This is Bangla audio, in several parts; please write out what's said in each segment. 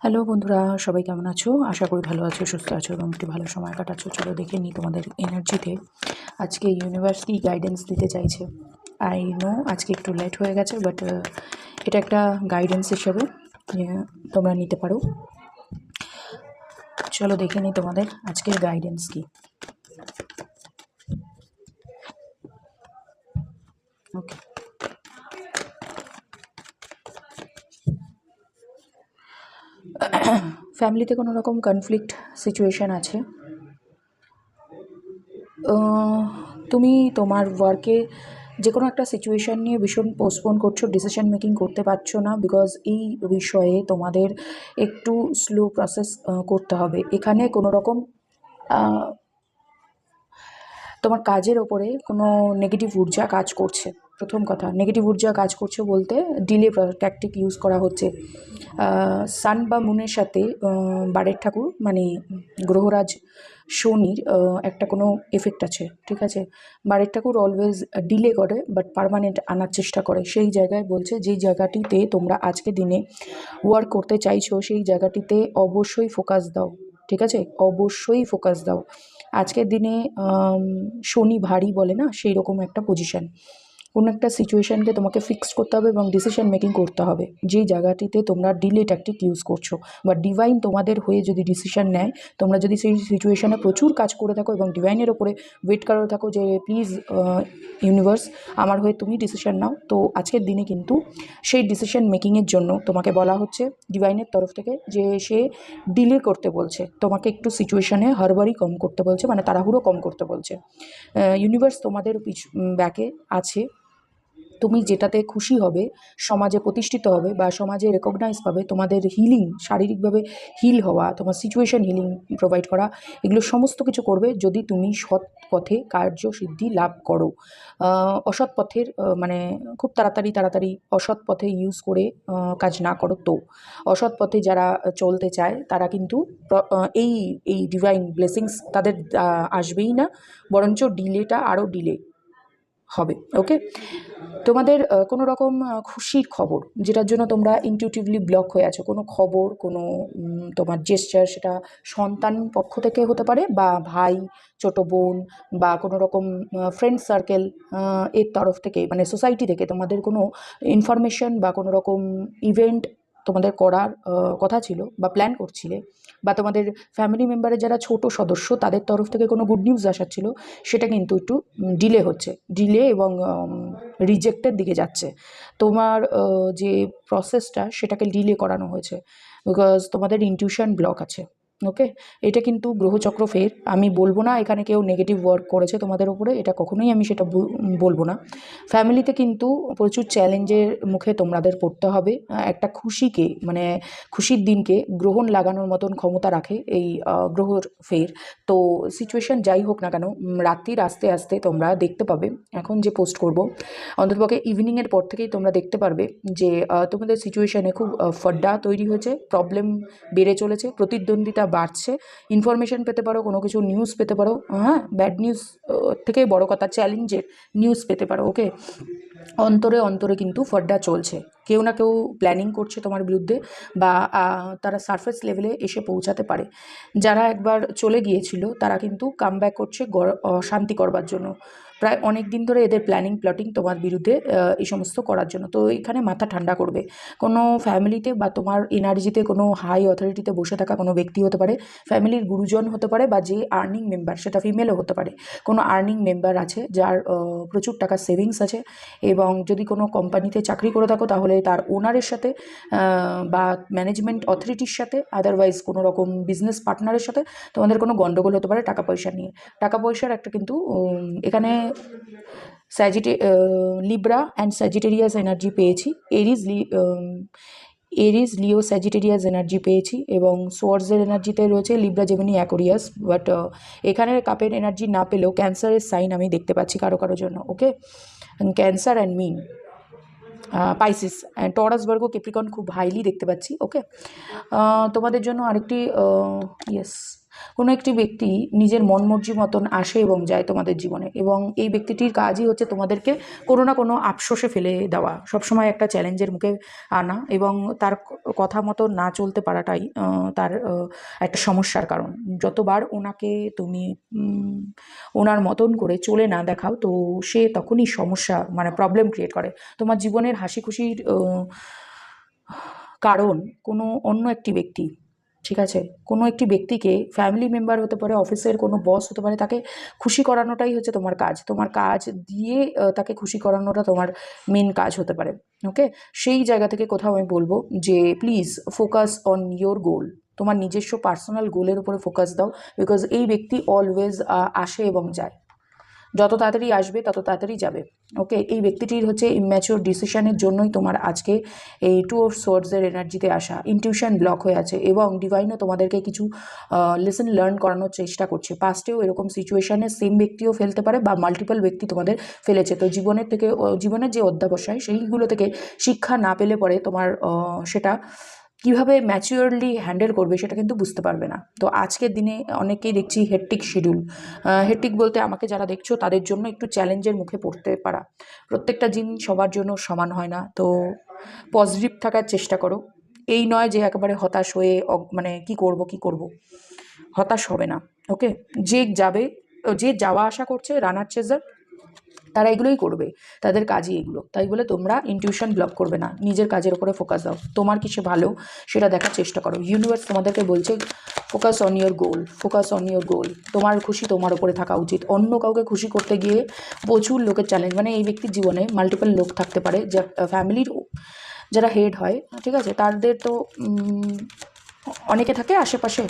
হ্যালো বন্ধুরা, সবাই কেমন আছো? আশা করি ভালো আছো, সুস্থ আছো এবং একটু ভালো সময় কাটাচ্ছো। চলো দেখে নিই তোমাদের এনার্জিতে আজকে ইউনিভার্স কি গাইডেন্স দিতে চাইছে। আই নো আজকে একটু লেট হয়ে গেছে, বাট এটা একটা গাইডেন্স হিসেবে তোমরা নিতে পারো। চলো দেখে নিই তোমাদের আজকের গাইডেন্স কি। ওকে, ফ্যামিলিতে কোনো রকম কনফ্লিক্ট সিচুয়েশান আছে। তুমি তোমার ওয়ার্কে যে কোনো একটা সিচুয়েশান নিয়ে ভীষণ পোস্টপোন করছো, ডিসিশন মেকিং করতে পারছো না, বিকজ এই বিষয়ে তোমাদের একটু স্লো প্রসেস করতে হবে। এখানে কোনো রকম তোমার কাজের ওপরে কোনো নেগেটিভ ঊর্জা কাজ করছে। প্রথম কথা, নেগেটিভ ঊর্জা কাজ করছে বলতে ডিলে ট্যাকটিক ইউজ করা হচ্ছে। সান বা মুনের সাথে বারের ঠাকুর মানে গ্রহরাজ শনির একটা কোনো এফেক্ট আছে, ঠিক আছে? বারের ঠাকুর অলওয়েজ ডিলে করে বাট পার্মানেন্ট আনার চেষ্টা করে। সেই জায়গায় বলছে যেই জায়গাটিতে তোমরা আজকে দিনে ওয়ার্ক করতে চাইছো সেই জায়গাটিতে অবশ্যই ফোকাস দাও, ঠিক আছে? অবশ্যই ফোকাস দাও। আজকের দিনে শনি ভারী বলে না, সেই রকম একটা পজিশন। কোনো একটা সিচুয়েশানকে তোমাকে ফিক্স করতে হবে এবং ডিসিশন মেকিং করতে হবে। যেই জায়গাটিতে তোমরা ডিলে ট্যাকটিক ইউজ করছো বা ডিভাইন তোমাদের হয়ে যদি ডিসিশন নেয়, তোমরা যদি সেই সিচুয়েশানে প্রচুর কাজ করে থাকো এবং ডিভাইনের ওপরে ওয়েট করে থাকো যে প্লিজ ইউনিভার্স আমার হয়ে তুমি ডিসিশন নাও, তো আজকের দিনে কিন্তু সেই ডিসিশন মেকিংয়ের জন্য তোমাকে বলা হচ্ছে ডিভাইনের তরফ থেকে যে সে ডিলে করতে বলছে, তোমাকে একটু সিচুয়েশানে হারবারি কম করতে বলছে, মানে তাড়াহুড়ো কম করতে বলছে। ইউনিভার্স তোমাদের ব্যাকে আছে। তুমি যেটাতে খুশি হবে, সমাজে প্রতিষ্ঠিত হবে বা সমাজে রেকগনাইজ পাবে, তোমাদের হিলিং, শারীরিকভাবে হিল হওয়া, তোমার সিচুয়েশন হিলিং প্রোভাইড করা, এগুলো সমস্ত কিছু করবে যদি তুমি সৎ পথে কার্যসিদ্ধি লাভ করো। অসৎ পথের মানে খুব তাড়াতাড়ি অসৎ পথে ইউজ করে কাজ না করো। তো অসৎ পথে যারা চলতে চায় তারা কিন্তু এই এই ডিভাইন ব্লেসিংস তাদের আসবেই না, বরঞ্চ ডিলেটা আরও ডিলে হবে। ওকে, তোমাদের কোনো রকম খুশির খবর যেটার জন্য তোমরা ইনটিউটিভলি ব্লক হয়ে আছো, কোনো খবর, কোনো তোমার জেস্চার, সেটা সন্তান পক্ষ থেকে হতে পারে বা ভাই, ছোট বোন বা কোনো রকম ফ্রেন্ড সার্কেল এর তরফ থেকে, মানে সোসাইটি থেকে তোমাদের কোনো ইনফরমেশন বা কোনো রকম ইভেন্ট তোমাদের করার কথা ছিল বা প্ল্যান করছিলে, বা তোমাদের ফ্যামিলি মেম্বারের যারা ছোট সদস্য তাদের তরফ থেকে কোনো গুড নিউজ আসার ছিল, সেটা কিন্তু একটু ডিলে হচ্ছে, ডিলে এবং রিজেক্টের দিকে যাচ্ছে। তোমার যে প্রসেসটা সেটাকে ডিলে করানো হয়েছে বিকজ তোমাদের ইনটিউশন ব্লক আছে। ওকে, এটা কিন্তু গ্রহচক্র ফের। আমি বলবো না এখানে কেউ নেগেটিভ ওয়ার্ক করেছে তোমাদের উপরে, এটা কখনোই আমি সেটা বলবো না। ফ্যামিলিতে কিন্তু প্রচুর চ্যালেঞ্জের মুখে তোমাদের পড়তে হবে। একটা খুশিকে, মানে খুশির দিনকে গ্রহণ লাগানোর মতন ক্ষমতা রাখে এই গ্রহর ফের। তো সিচুয়েশান যাই হোক না কেন, রাত্রির আস্তে আস্তে তোমরা দেখতে পাবে, এখন যে পোস্ট করব অন্ততপক্ষে ইভিনিংয়ের পর থেকেই তোমরা দেখতে পারবে যে তোমাদের সিচুয়েশানে খুব ফাড্ডা তৈরি হয়েছে, প্রবলেম বেড়ে চলেছে, প্রতিদ্বন্দ্বিতা বাড়ছে, ইনফরমেশান পেতে পারো, কোনো কিছু নিউজ পেতে পারো, হ্যাঁ, ব্যাড নিউজ থেকে বড় কথা চ্যালেঞ্জের নিউজ পেতে পারো। ওকে, অন্তরে অন্তরে কিন্তু ফাড্ডা চলছে, কেউ না কেউ প্ল্যানিং করছে তোমার বিরুদ্ধে বা তারা সারফেস লেভেলে এসে পৌঁছাতে পারে। যারা একবার চলে গিয়েছিল তারা কিন্তু কাম ব্যাক করছে শান্তি করবার জন্য। প্রায় অনেক দিন ধরে এদের প্ল্যানিং প্লটিং তোমার বিরুদ্ধে এই সমস্ত করার জন্য। তো এখানে মাথা ঠান্ডা করবে। কোনো ফ্যামিলিতে বা তোমার এনার্জিতে কোনো হাই অথরিটিতে বসে থাকা কোনো ব্যক্তি হতে পারে, ফ্যামিলির গুরুজন হতে পারে, বা যে আর্নিং মেম্বার সেটা ফিমেলও হতে পারে। কোনো আর্নিং মেম্বার আছে যার প্রচুর টাকা সেভিংস আছে, এবং যদি কোনো কোম্পানিতে চাকরি করে থাকো তাহলে তার ওনারের সাথে বা ম্যানেজমেন্ট অথরিটির সাথে, আদারওয়াইজ কোনো রকম বিজনেস পার্টনারের সাথে তোমাদের কোনো গণ্ডগোল হতে পারে টাকা পয়সা নিয়ে। টাকা পয়সার একটা কিন্তু এখানে লিব্রা অ্যান্ড স্যাজিটেরিয়াস এনার্জি পেয়েছি, এরিজ লিও স্যাজিটেরিয়াস এনার্জি পেয়েছি, এবং সোয়ার্সের এনার্জিতে রয়েছে লিব্রা জেমিনি অ্যাকোরিয়াস। বাট এখানে কাপের এনার্জি না পেলেও ক্যান্সারের সাইন আমি দেখতে পাচ্ছি কারো কারোর জন্য। ওকে, ক্যান্সার অ্যান্ড মিন, Pisces and Taurus Virgo Capricorn খুব হাইলি দেখতে পাচ্ছি। ওকে, তোমাদের জন্য আরেকটি ইয়েস কোনো একটি ব্যক্তি নিজের মন মর্জি মতন আসে এবং যায় তোমাদের জীবনে, এবং এই ব্যক্তিটির কাজই হচ্ছে তোমাদেরকে কোনো না কোনো আফসোসে ফেলে দেওয়া, সবসময় একটা চ্যালেঞ্জের মুখে আনা, এবং তার কথা মতো না চলতে পারাটাই তার একটা সমস্যার কারণ। যতবার ওনাকে তুমি ওনার মতন করে চলে না দেখাও, তো সে তখনই সমস্যা মানে প্রবলেম ক্রিয়েট করে। তোমার জীবনের হাসি খুশির কারণ কোনো অন্য একটি ব্যক্তি, ঠিক আছে? কোনো একটি ব্যক্তিকে, ফ্যামিলি মেম্বার হতে পারে, অফিসের কোনো বস হতে পারে, তাকে খুশি করানোটাই হচ্ছে তোমার কাজ। তোমার কাজ দিয়ে তাকে খুশি করানোটা তোমার মেন কাজ হতে পারে। ওকে, সেই জায়গা থেকে কোথাও আমি বলবো যে প্লিজ ফোকাস অন ইয়োর গোল। তোমার নিজস্ব পার্সোনাল গোলের উপরে ফোকাস দাও, বিকজ এই ব্যক্তি অলওয়েজ আসে এবং যায়। যত তাড়াতাড়ি আসবে তত তাড়াতাড়ি যাবে। ওকে, এই ব্যক্তিটির হচ্ছে ইম্যাচিওর ডিসিশনের জন্যই তোমার আজকে এই টু অফ সোর্ডসের এনার্জিতে আসা। ইনটিউশন ব্লক হয়ে আছে এবং ডিভাইনও তোমাদেরকে কিছু লেসন লার্ন করানোর চেষ্টা করছে। পাস্টেও এরকম সিচুয়েশানে সেম ব্যক্তিও ফেলতে পারে বা মাল্টিপল ব্যক্তি তোমাদের ফেলেছে। তো জীবনের যে অধ্যাবসায় সেইগুলো থেকে শিক্ষা না পেলে পরে তোমার সেটা কীভাবে ম্যাচিওরলি হ্যান্ডেল করবে সেটা কিন্তু বুঝতে পারবে না। তো আজকের দিনে অনেকেই দেখছি হেট্টিক শিডিউল। হেট্টিক বলতে আমাকে যারা দেখছো তাদের জন্য একটু চ্যালেঞ্জের মুখে পড়তে পারা। প্রত্যেকটা দিন সবার জন্য সমান হয় না, তো পজিটিভ থাকার চেষ্টা করো। এই নয় যে একেবারে হতাশ হয়ে মানে কি করব, হতাশ হবে না। ওকে, যে যাওয়া আসা করছে রানার চেজার, তারা এগুলোই করবে, তাদের কাজই এগুলো। তাই বলে তোমরা ইনটিউশন ব্লক করবে না, নিজের কাজের উপরে ফোকাস দাও। তোমার কিসে ভালো সেটা দেখার চেষ্টা করো। ইউনিভার্স তোমাদেরকে বলছে focus on your goal, focus on your গোল। তোমার খুশি তোমার উপরে থাকা উচিত। অন্য কাউকে খুশি করতে গিয়ে প্রচুর লোকের চ্যালেঞ্জ, মানে এই ব্যক্তির জীবনে মাল্টিপল লোক থাকতে পারে, যা ফ্যামিলির যারা হেড হয়, ঠিক আছে, তাদের তো অনেকে থাকে আশেপাশে,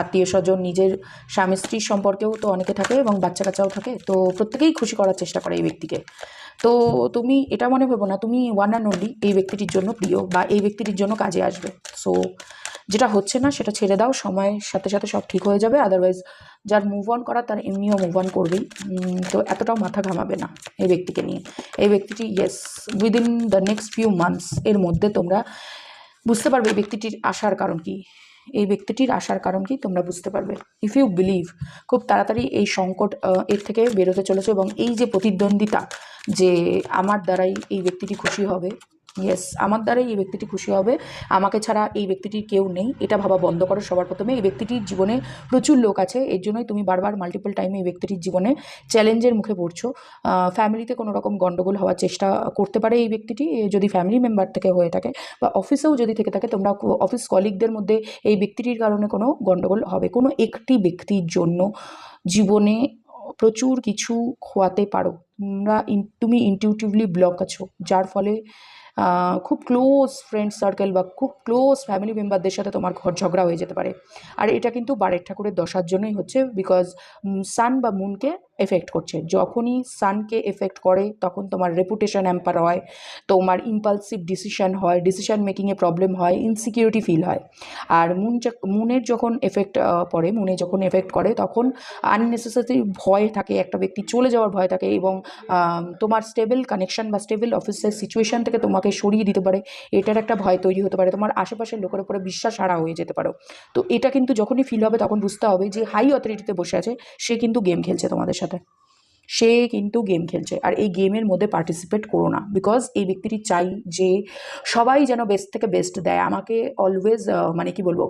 আত্মীয় স্বজন, নিজের স্বামী স্ত্রীর সম্পর্কেও তো অনেকে থাকে এবং বাচ্চা কাচ্চাও থাকে। তো প্রত্যেকেই খুশি করার চেষ্টা করে এই ব্যক্তিকে। তো তুমি এটা মনে ভেবো না তুমি ওয়ান অ্যান্ড অনলি এই ব্যক্তিটির জন্য প্রিয় বা এই ব্যক্তিটির জন্য কাজে আসবে। সো যেটা হচ্ছে না সেটা ছেড়ে দাও, সময়ের সাথে সাথে সব ঠিক হয়ে যাবে। আদারওয়াইজ যার মুভ অন করা তার এমনিও মুভ অন করবেই। তো এতটাও মাথা ঘামাবে না এই ব্যক্তিকে নিয়ে। এই ব্যক্তিটি yes, within the next few months এর মধ্যে তোমরা বুঝতে পারবে এই ব্যক্তিটির আসার কারণ কি। এই ব্যক্তিটির আসার কারণ কি তোমরা বুঝতে পারবে। ইফ ইউ বিলিভ, খুব তাড়াতাড়ি এই সংকট এর থেকে বেরোতে চলেছে, এবং এই যে প্রতিদ্বন্দ্বিতা যে আমার দ্বারাই এই ব্যক্তিটি খুশি হবে, ইয়েস, আমার দ্বারাই এই ব্যক্তিটি খুশি হবে, আমাকে ছাড়া এই ব্যক্তিটির কেউ নেই, এটা ভাবা বন্ধ করো সবার প্রথমে। এই ব্যক্তিটির জীবনে প্রচুর লোক আছে, এর জন্যই তুমি বারবার মাল্টিপল টাইমে এই ব্যক্তিটির জীবনে চ্যালেঞ্জের মুখে পড়ছো। ফ্যামিলিতে কোনো রকম গণ্ডগোল হওয়ার চেষ্টা করতে পারে এই ব্যক্তিটি, যদি ফ্যামিলি মেম্বার থেকে হয়ে থাকে, বা অফিসেও যদি থেকে থাকে, তোমরা অফিস কলিগদের মধ্যে এই ব্যক্তিটির কারণে কোনো গণ্ডগোল হবে। কোনো একটি ব্যক্তির জন্য জীবনে প্রচুর কিছু খোয়াতে পারো তুমি ইনটিউটিভলি ব্লক আছো, যার ফলে খুব ক্লোজ ফ্রেন্ড সার্কেল বা খুব ক্লোজ ফ্যামিলি মেম্বারদের সাথে তোমার ঘর ঝগড়া হয়ে যেতে পারে। আর এটা কিন্তু বারের ঠাকুরের দশার জন্যই হচ্ছে, বিকজ সান বা মুনকে এফেক্ট করছে। যখনই সানকে এফেক্ট করে তখন তোমার রেপুটেশন হ্যাম্পার হয়, তোমার ইম্পালসিভ ডিসিশন হয়, ডিসিশন মেকিংয়ে প্রবলেম হয়, ইনসিকিউরিটি ফিল হয়। আর মুনে যখন এফেক্ট করে তখন আননেসেসারি ভয় থাকে, একটা ব্যক্তি চলে যাওয়ার ভয় থাকে, এবং তোমার স্টেবল কানেকশন বা স্টেবল অফিসের সিচুয়েশান থেকে তোমাকে সরিয়ে দিতে পারে, এটার একটা ভয় তৈরি হতে পারে। তোমার আশেপাশের লোকের উপরে বিশ্বাস হারা হয়ে যেতে পারো। তো এটা কিন্তু যখনই ফিল হবে তখন বুঝতে হবে যে হাই অথরিটিতে বসে আছে, সে কিন্তু গেম খেলছে তোমাদের সাথে, সে কিন্তু গেম খেলছে। আর এই গেমের মধ্যে পার্টিসিপেট করো না, বিকজ এই ব্যক্তিটি চাই যে সবাই যেন বেস্ট থেকে বেস্ট দেয় আমাকে, অলওয়েজ মানে কি বলবো,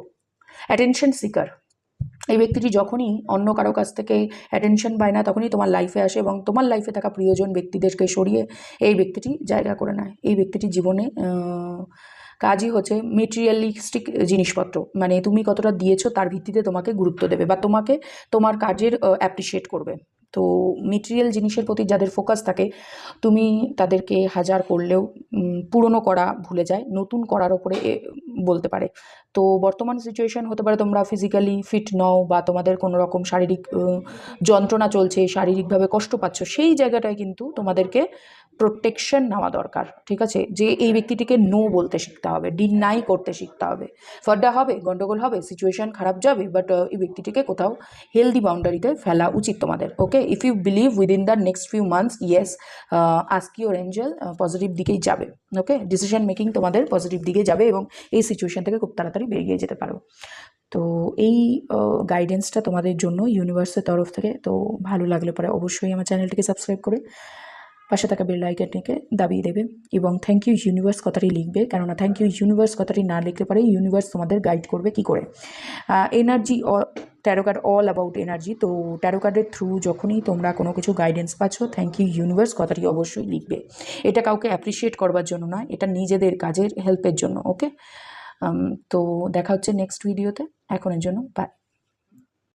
অ্যাটেনশন সিকার। এই ব্যক্তিটি যখনই অন্য কারো কাছ থেকে অ্যাটেনশন পায় না তখনই তোমার লাইফে আসে, এবং তোমার লাইফে থাকা প্রিয়জন ব্যক্তিদেরকে সরিয়ে এই ব্যক্তিটি জায়গা করে নেয়। এই ব্যক্তিটির জীবনে কাজই হচ্ছে মেটেরিয়ালিস্টিক জিনিসপত্র, মানে তুমি কতটা দিয়েছো তার ভিত্তিতে তোমাকে গুরুত্ব দেবে বা তোমাকে তোমার কাজের অ্যাপ্রিসিয়েট করবে। তো মেটেরিয়াল জিনিসের প্রতি যাদের ফোকাস থাকে, তুমি তাদেরকে হাজার করলেও পুরনো করা ভুলে যায়, নতুন করার ওপরে বলতে পারে। তো বর্তমান সিচুয়েশান হতে পারে তোমরা ফিজিক্যালি ফিট নও, বা তোমাদের কোনো রকম শারীরিক যন্ত্রণা চলছে, শারীরিকভাবে কষ্ট পাচ্ছ, সেই জায়গাটায় কিন্তু তোমাদেরকে প্রোটেকশন নেওয়া দরকার। ঠিক আছে, যে এই ব্যক্তিটিকে নো বলতে শিখতে হবে, ডিনাই করতে শিখতে হবে। ফাড্ডা হবে, গন্ডগোল হবে, সিচুয়েশান খারাপ যাবে, বাট এই ব্যক্তিটিকে কোথাও হেলদি বাউন্ডারিতে ফেলা উচিত তোমাদের। Okay, if you believe within the next few months, yes, ask your angel, positive দিকেই যাবে। ওকে, ডিসিশন মেকিং তোমাদের পজিটিভ দিকে যাবে এবং এই সিচুয়েশান থেকে খুব তাড়াতাড়ি বেরিয়ে যেতে পারো। তো এই গাইডেন্সটা তোমাদের জন্য ইউনিভার্সের তরফ থেকে। তো ভালো লাগলে পরে অবশ্যই আমার চ্যানেলটিকে সাবস্ক্রাইব করে পাশে থাকা বেল আইকনটিকে দাবিয়ে দেবে এবং থ্যাংক ইউ ইউনিভার্স কথাটি লিখবে, কেননা থ্যাংক ইউ ইউনিভার্স কথাটি না লিখতে পারে ইউনিভার্স তোমাদের গাইড করবে কি করে। Energy taro card all about energy. তো ট্যারো কার্ডের থ্রু যখনই তোমরা কোনো কিছু গাইডেন্স পাচ্ছ, থ্যাংক ইউ ইউনিভার্স কথাটি অবশ্যই লিখবে। এটা কাউকে অ্যাপ্রিসিয়েট করবার জন্য নয়, এটা নিজেদের কাজের হেল্পের জন্য। ওকে, তো দেখা হচ্ছে নেক্সট ভিডিওতে। এখনের জন্য বাই।